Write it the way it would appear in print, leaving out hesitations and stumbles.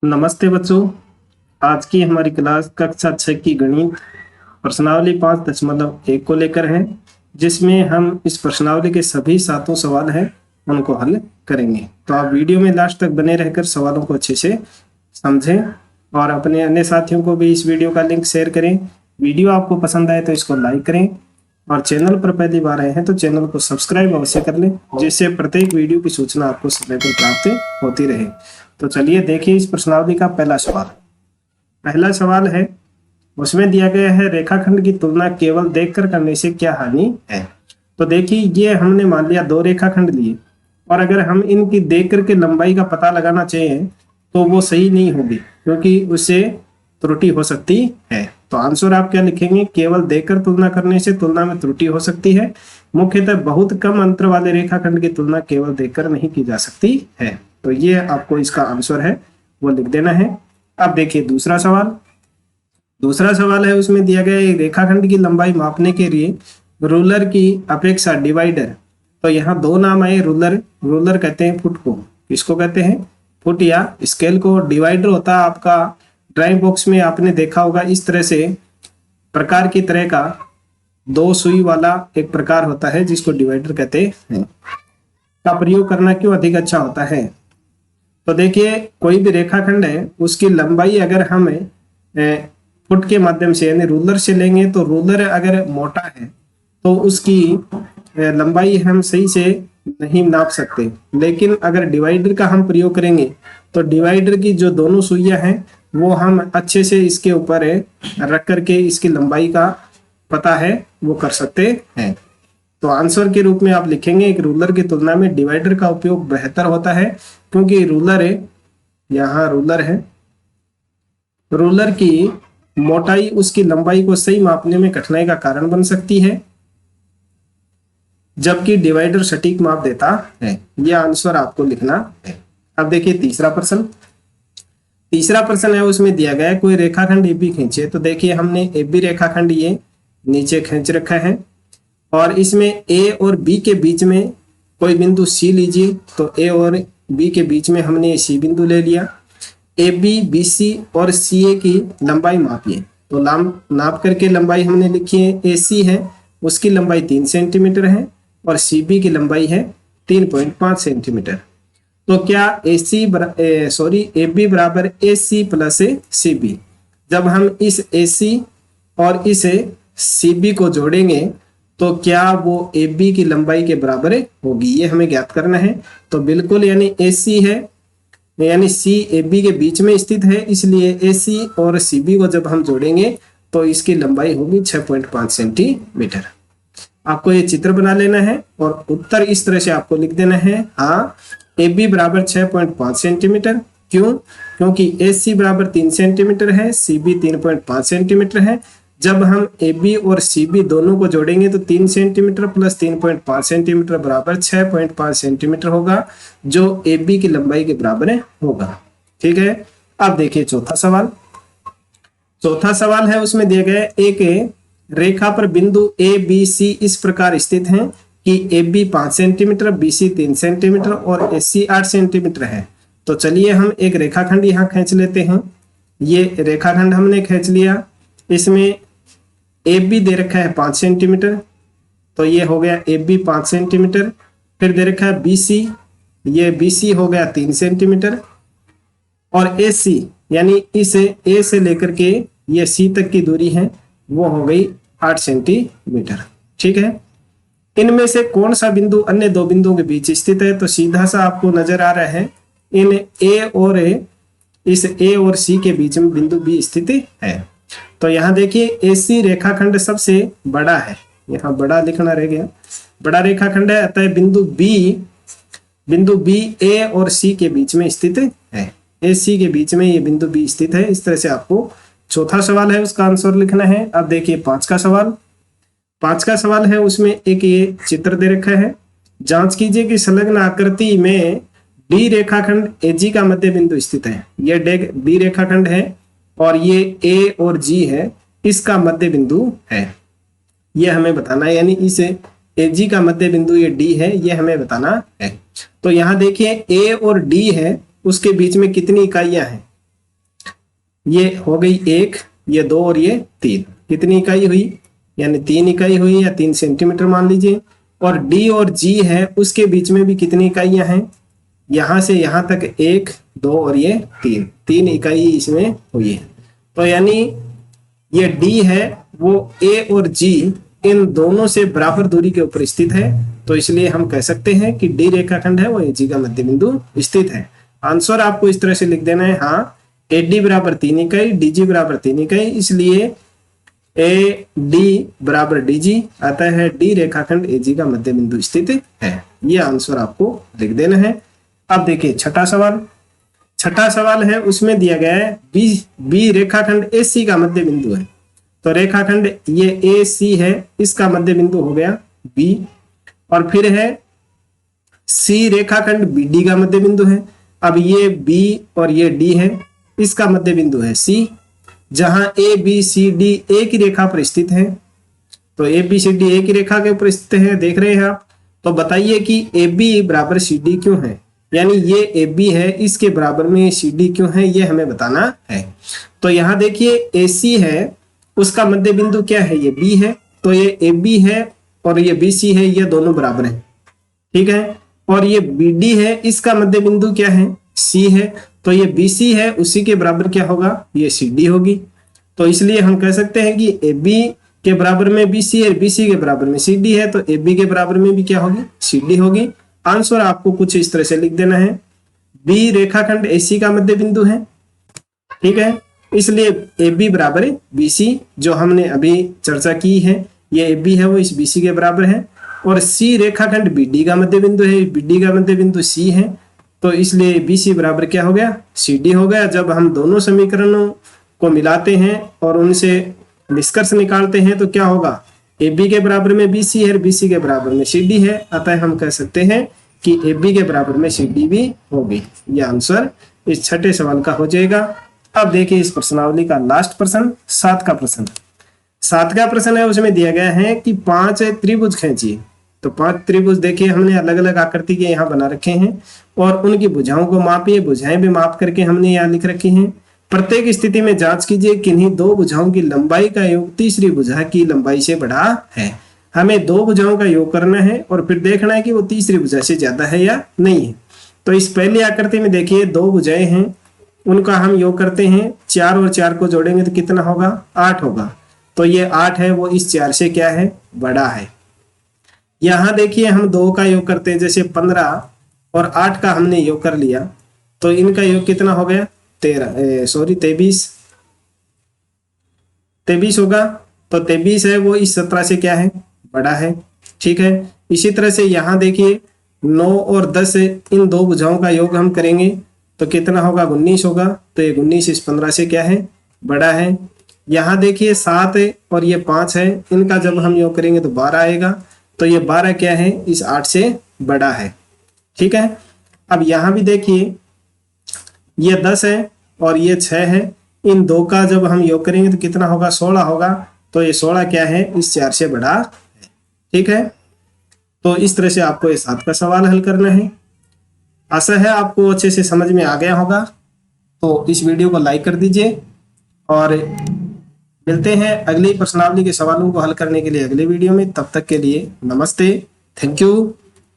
नमस्ते बच्चों। आज की हमारी क्लास कक्षा 6 की गणित प्रश्नावली 5.1 को लेकर है, जिसमें हम इस प्रश्नावली के सभी 7 सवाल हैं उनको हल करेंगे। तो आप वीडियो में लास्ट तक बने रहकर सवालों को अच्छे से समझें और अपने अन्य साथियों को भी इस वीडियो का लिंक शेयर करें। वीडियो आपको पसंद आए तो इसको लाइक करें और चैनल पर पहली बार आए हैं तो चैनल को सब्सक्राइब अवश्य कर लें, जिससे प्रत्येक वीडियो की सूचना आपको समय पर प्राप्त होती रहे। तो चलिए देखिए इस प्रश्नावली का पहला सवाल। पहला सवाल है, उसमें दिया गया है रेखाखंड की तुलना केवल देखकर करने से क्या हानि है। तो देखिए ये हमने मान लिया 2 रेखाखंड लिए और अगर हम इनकी देख करके लंबाई का पता लगाना चाहिए तो वो सही नहीं होगी, क्योंकि उससे त्रुटि हो सकती है। तो आंसर आप क्या लिखेंगे? केवल देखकर तुलना करने से तुलना में त्रुटि हो सकती है। मुख्यतः बहुत कम अंतर वाले रेखाखंड की तुलना केवल देखकर नहीं की जा सकती है। तो ये आपको इसका आंसर है वो लिख देना है। अब देखिए दूसरा सवाल। दूसरा सवाल है, उसमें दिया गया है रेखाखंड की लंबाई मापने के लिए रूलर की अपेक्षा डिवाइडर। तो यहाँ 2 नाम आए। रूलर कहते हैं फुट को, किसको कहते हैं? फुट या स्केल को। डिवाइडर होता है आपका ड्राइंग बॉक्स में आपने देखा होगा, इस तरह से प्रकार की तरह का 2 सुई वाला एक प्रकार होता है जिसको डिवाइडर कहते हैं। का प्रयोग करना क्यों अधिक अच्छा होता है? तो देखिए कोई भी रेखाखंड है उसकी लंबाई अगर हम फुट के माध्यम से यानी रूलर से लेंगे तो रूलर अगर मोटा है तो उसकी लंबाई हम सही से नहीं नाप सकते। लेकिन अगर डिवाइडर का हम प्रयोग करेंगे तो डिवाइडर की जो दोनों सुइयां हैं वो हम अच्छे से इसके ऊपर रख करके इसकी लंबाई का पता है वो कर सकते हैं। तो आंसर के रूप में आप लिखेंगे एक रूलर की तुलना में डिवाइडर का उपयोग बेहतर होता है, क्योंकि रूलर है, यहाँ रूलर है, रूलर की मोटाई उसकी लंबाई को सही मापने में कठिनाई का कारण बन सकती है, जबकि डिवाइडर सटीक माप देता है। यह आंसर आपको लिखना है। अब देखिए तीसरा प्रश्न। तीसरा प्रश्न है, उसमें दिया गया है कोई रेखाखंड एबी खींचे। तो देखिए हमने एबी रेखाखंड ये नीचे खींच रखा है और इसमें ए और बी के बीच में कोई बिंदु सी लीजिए। तो ए और बी के बीच में हमने सी बिंदु ले लिया। ए बी बी सी और सी ए की लंबाई मापिए। तो नाप करके लंबाई हमने लिखी है। ए सी है उसकी लंबाई 3 सेंटीमीटर है और सी बी की लंबाई है 3.5 सेंटीमीटर। तो क्या ए बी बराबर ए सी प्लस सी बी। जब हम इस ए सी और इस सी बी को जोड़ेंगे तो क्या वो ए बी की लंबाई के बराबर होगी, ये हमें ज्ञात करना है। तो बिल्कुल, यानी ए सी है यानी सी ए बी के बीच में स्थित है, इसलिए ए सी और सी बी को जब हम जोड़ेंगे तो इसकी लंबाई होगी 6.5 सेंटीमीटर। आपको ये चित्र बना लेना है और उत्तर इस तरह से आपको लिख देना है। हाँ, ए बी बराबर 6.5 सेंटीमीटर। क्यों? क्योंकि ए सी बराबर 3 सेंटीमीटर है, सी बी 3.5 सेंटीमीटर है। जब हम ए बी और सी बी दोनों को जोड़ेंगे तो 3 सेंटीमीटर प्लस 3.5 सेंटीमीटर बराबर 6.5 सेंटीमीटर होगा, जो ए बी की लंबाई के बराबर होगा। ठीक है। अब देखिए चौथा सवाल। चौथा सवाल है, उसमें दिया गया एक रेखा पर बिंदु ए बी सी इस प्रकार स्थित हैं कि A B 5 centimetre, B C 3 centimetre और ए सी 8 सेंटीमीटर है। तो चलिए हम एक रेखाखंड यहाँ खींच लेते हैं। ये रेखाखंड हमने खींच लिया। इसमें ए बी दे रखा है 5 सेंटीमीटर, तो ये हो गया ए बी 5 सेंटीमीटर। फिर दे रखा है बी सी, ये बी सी हो गया 3 सेंटीमीटर और ए सी यानी इस ए से लेकर के ये सी तक की दूरी है वो हो गई 8 सेंटीमीटर। ठीक है। इनमें से कौन सा बिंदु अन्य 2 बिंदुओं के बीच स्थित है? तो सीधा सा आपको नजर आ रहा है इन इस ए और सी के बीच में बिंदु बी स्थित है। तो यहाँ देखिए ए सी रेखाखंड सबसे बड़ा है, यहाँ बड़ा लिखना रह गया, बड़ा रेखाखंड है, अतः बिंदु बी ए और सी के बीच में स्थित है। ए सी के बीच में ये बिंदु बी स्थित है। इस तरह से आपको चौथा सवाल है उसका आंसर लिखना है। अब देखिए पांचवा सवाल है, उसमें एक ये चित्र दे रखा है। जांच कीजिए कि संलग्न आकृति में डी रेखाखंड एजी का मध्य बिंदु स्थित है। ये डी रेखाखंड है और ये ए और जी है, इसका मध्य बिंदु है, ये हमें बताना है। यानी इस एजी का मध्य बिंदु ये डी है, ये हमें बताना है। तो यहाँ देखिए ए और डी है, उसके बीच में कितनी इकाइयां हैं? ये हो गई 1, ये 2 और ये 3, कितनी इकाई हुई, यानी 3 इकाई हुई या 3 सेंटीमीटर मान लीजिए। और डी और जी है उसके बीच में भी कितनी इकाइयां हैं, यहां से यहां तक 1, 2 और ये 3 इकाई इसमें हुई है। तो यानी ये डी है वो ए और जी इन दोनों से बराबर दूरी के ऊपर स्थित है, तो इसलिए हम कह सकते हैं कि डी रेखाखंड है वो ए जी का मध्य बिंदु स्थित है। आंसर आपको इस तरह से लिख देना है, हाँ ए डी बराबर 3 इकाई, डी जी बराबर 3 इकाई, इसलिए ए डी बराबर डी जी आता है, डी रेखाखंड ए जी का मध्य बिंदु स्थित है। ये आंसर आपको लिख देना है। अब देखिए छठा सवाल है, उसमें दिया गया है बी रेखाखंड ए सी का मध्य बिंदु है। तो रेखाखंड ये ए सी है, इसका मध्य बिंदु हो गया बी, और फिर है सी रेखाखंड बी डी का मध्य बिंदु है। अब ये बी और ये डी है, इसका मध्य बिंदु है सी, जहां ए बी सी डी एक ही रेखा पर स्थित है। तो ए बी सी डी एक ही रेखा के ऊपर स्थित है, देख रहे हैं आप। तो बताइए कि ए बी बराबर सी डी क्यों है, यानी ये ए बी है इसके बराबर में सी डी क्यों है, ये हमें बताना है। तो यहाँ देखिए ए सी है उसका मध्य बिंदु क्या है, ये बी है, तो ये ए बी है और ये बी सी है, ये दोनों बराबर है, ठीक है। और ये बी डी है, इसका मध्य बिंदु क्या है, सी है, तो ये बी सी है उसी के बराबर क्या होगा, ये सी डी होगी। तो इसलिए हम कह सकते हैं कि ए बी के बराबर में बी सी है, बी सी के बराबर में सी डी है, तो ए बी के बराबर में भी क्या होगी, सी डी होगी। आंसर आपको कुछ इस तरह से लिख देना है, बी रेखाखंड ए सी का मध्य बिंदु है, ठीक है, इसलिए ए बी बराबर है बी सी, जो हमने अभी चर्चा की है, ये ए बी है वो इस बी सी के बराबर है। और सी रेखाखंड बी डी का मध्य बिंदु है, बी डी का मध्य बिंदु सी है, तो इसलिए बी सी बराबर क्या हो गया, सी डी हो गया। जब हम दोनों समीकरणों को मिलाते हैं और उनसे निष्कर्ष निकालते हैं तो क्या होगा, ए बी के बराबर में बी सी है, बी सी के बराबर में सी डी है, अतः हम कह सकते हैं कि ए बी के बराबर में सी डी भी होगी। यह आंसर इस छठे सवाल का हो जाएगा। अब देखिए इस प्रश्नावली का लास्ट प्रश्न, 7 का प्रश्न। 7 का प्रश्न है, उसमें दिया गया है कि 5 त्रिभुज खींचिए। तो 5 त्रिभुज देखिए हमने अलग अलग आकृति के यहाँ बना रखे हैं और उनकी भुजाओं को मापिए, भुजाएं भी माप करके हमने यहाँ लिख रखी हैं। प्रत्येक स्थिति में जांच कीजिए किन्हीं 2 भुजाओं की लंबाई का योग तीसरी भुजा की लंबाई से बड़ा है। हमें 2 भुजाओं का योग करना है और फिर देखना है कि वो तीसरी भुजा से ज्यादा है या नहीं है। तो इस पहली आकृति में देखिए 2 भुजाएं हैं, उनका हम योग करते हैं, 4 और 4 को जोड़ेंगे तो कितना होगा, 8 होगा। तो ये 8 है वो इस 4 से क्या है, बड़ा है। यहाँ देखिए हम 2 का योग करते हैं, जैसे 15 और 8 का हमने योग कर लिया, तो इनका योग कितना हो गया, 23 होगा। तो 23 है वो इस 17 से क्या है, बड़ा है, ठीक है। इसी तरह से यहाँ देखिए 9 और 10 इन 2 भुजाओं का योग हम करेंगे तो कितना होगा, 19 होगा। तो ये 19 इस 15 से क्या है, बड़ा है। यहाँ देखिए 7 और ये 5 है, इनका जब हम योग करेंगे तो 12 आएगा, तो ये 12 क्या है, इस 8 से बड़ा है, ठीक है। अब यहाँ भी देखिए ये 10 है और ये 6 है, इन 2 का जब हम योग करेंगे तो कितना होगा, 16 होगा। तो ये 16 क्या है, इस 4 से बड़ा है, ठीक है। तो इस तरह से आपको ये 7 का सवाल हल करना है। आशा है आपको अच्छे से समझ में आ गया होगा। तो इस वीडियो को लाइक कर दीजिए और मिलते हैं अगली प्रश्नावली के सवालों को हल करने के लिए अगले वीडियो में। तब तक के लिए नमस्ते, थैंक यू।